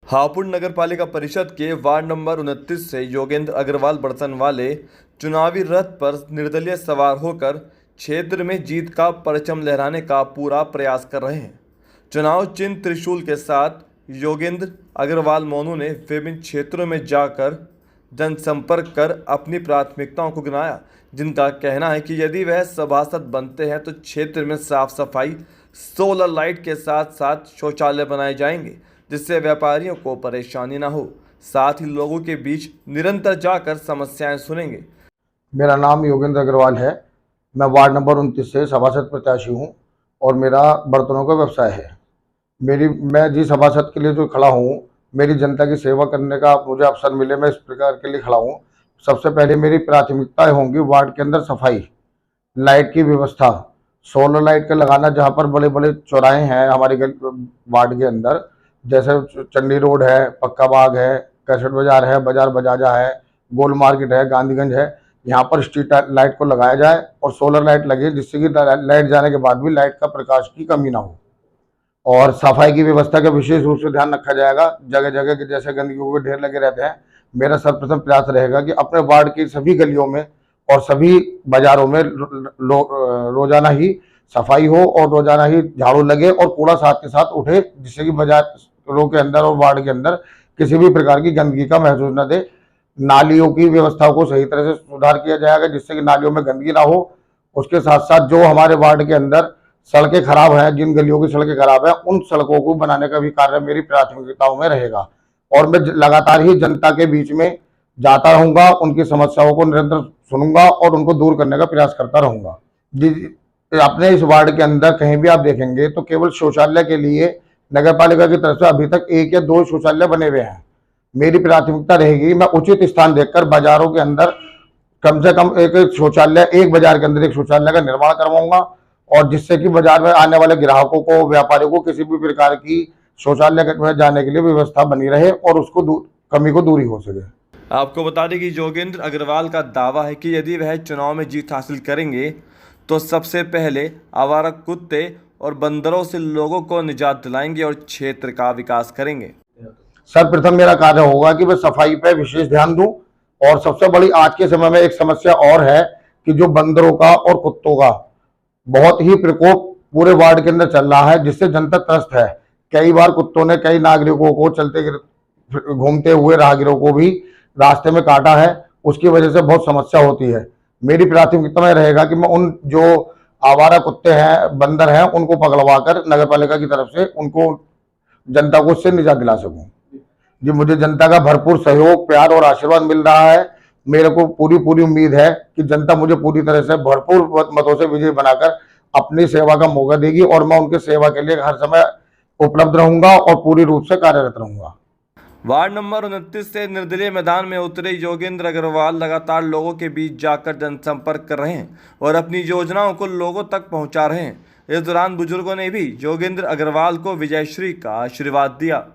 हापुड़ नगर पालिका परिषद के वार्ड नंबर 29 से योगेंद्र अग्रवाल बड़सन वाले चुनावी रथ पर निर्दलीय सवार होकर क्षेत्र में जीत का परचम लहराने का पूरा प्रयास कर रहे हैं। चुनाव चिन्ह त्रिशूल के साथ योगेंद्र अग्रवाल मोनू ने विभिन्न क्षेत्रों में जाकर जनसंपर्क कर अपनी प्राथमिकताओं को गिनाया, जिनका कहना है कि यदि वह सभासद बनते हैं तो क्षेत्र में साफ सफाई, सोलर लाइट के साथ साथ शौचालय बनाए जाएंगे, जिससे व्यापारियों को परेशानी न हो। साथ ही लोगों के बीच निरंतर जाकर समस्याएं सुनेंगे। मेरा नाम योगेंद्र अग्रवाल है। मैं वार्ड नंबर 29 से सभासद प्रत्याशी हूं और मेरा बर्तनों का व्यवसाय है। मैं जिस सभासद के लिए जो खड़ा हूं, मेरी जनता की सेवा करने का मुझे अवसर मिले, मैं इस प्रकार के लिए खड़ा हूं। सबसे पहले मेरी प्राथमिकताएं होंगी वार्ड के अंदर सफाई, लाइट की व्यवस्था, सोलर लाइट का लगाना। जहां पर बड़े बड़े चौराहे हैं हमारे वार्ड के अंदर, जैसे चंडी रोड है, पक्का बाग है, कैसेट बाजार है, बाजार बजाजा है, गोल मार्केट है, गांधीगंज है, यहाँ पर स्ट्रीट लाइट को लगाया जाए और सोलर लाइट लगे, जिससे कि लाइट जाने के बाद भी लाइट का प्रकाश की कमी ना हो। और सफाई की व्यवस्था का विशेष रूप से ध्यान रखा जाएगा। जगह जगह के जैसे गंदगी के ढेर लगे रहते हैं, मेरा सर्वप्रथम प्रयास रहेगा कि अपने वार्ड की सभी गलियों में और सभी बाजारों में रोजाना ही सफाई हो और रोजाना ही झाड़ू लगे और कूड़ा साथ के साथ उठे, जिससे कि बाजारों के अंदर और वार्ड के अंदर किसी भी प्रकार की गंदगी का महसूस न दे। नालियों की व्यवस्था को सही तरह से सुधार किया जाएगा, जिससे कि नालियों में गंदगी ना हो। उसके साथ साथ जो हमारे वार्ड के अंदर सड़कें खराब हैं, जिन गलियों की सड़कें खराब हैं, उन सड़कों को बनाने का भी कार्य मेरी प्राथमिकताओं में रहेगा। और मैं लगातार ही जनता के बीच में जाता रहूंगा, उनकी समस्याओं को निरंतर सुनूंगा और उनको दूर करने का प्रयास करता रहूंगा। अपने इस वार्ड के अंदर कहीं भी आप देखेंगे तो केवल शौचालय के लिए नगर पालिका की तरफ से अभी तक 1 या 2 शौचालय बने हुए हैं। मेरी प्राथमिकता रहेगी, मैं उचित स्थान देखकर बाजारों के अंदर कम से कम एक शौचालय, एक बाजार के अंदर एक शौचालय का निर्माण करवाऊंगा, और जिससे कि बाजार में आने वाले ग्राहकों को, व्यापारियों को किसी भी प्रकार की शौचालय में जाने के लिए व्यवस्था बनी रहे और उसको कमी को दूरी हो सके। आपको बता दें कि योगेंद्र अग्रवाल का दावा है कि यदि वह चुनाव में जीत हासिल करेंगे तो सबसे पहले आवारा कुत्ते और बंदरों से लोगों को निजात दिलाएंगे और क्षेत्र का विकास करेंगे। सर्वप्रथम मेरा कार्य होगा कि मैं सफाई पर विशेष ध्यान दूं। और सबसे बड़ी आज के समय में एक समस्या और है कि जो बंदरों का और कुत्तों का बहुत ही प्रकोप पूरे वार्ड के अंदर चल रहा है, जिससे जनता त्रस्त है। कई बार कुत्तों ने कई नागरिकों को, चलते घूमते हुए राहगीरों को भी रास्ते में काटा है। उसकी वजह से बहुत समस्या होती है। मेरी प्राथमिकता में रहेगा कि मैं उन जो आवारा कुत्ते हैं, बंदर हैं, उनको पकड़वाकर नगर पालिका की तरफ से उनको, जनता को उससे निजात दिला सकूं। जी, मुझे जनता का भरपूर सहयोग, प्यार और आशीर्वाद मिल रहा है। मेरे को पूरी उम्मीद है कि जनता मुझे पूरी तरह से भरपूर मतों से विजयी बनाकर अपनी सेवा का मौका देगी और मैं उनकी सेवा के लिए हर समय उपलब्ध रहूंगा और पूरी रूप से कार्यरत रहूंगा। वार्ड नंबर 29 से निर्दलीय मैदान में उतरे योगेंद्र अग्रवाल लगातार लोगों के बीच जाकर जनसंपर्क कर रहे हैं और अपनी योजनाओं को लोगों तक पहुंचा रहे हैं। इस दौरान बुजुर्गों ने भी योगेंद्र अग्रवाल को विजयश्री का आशीर्वाद दिया।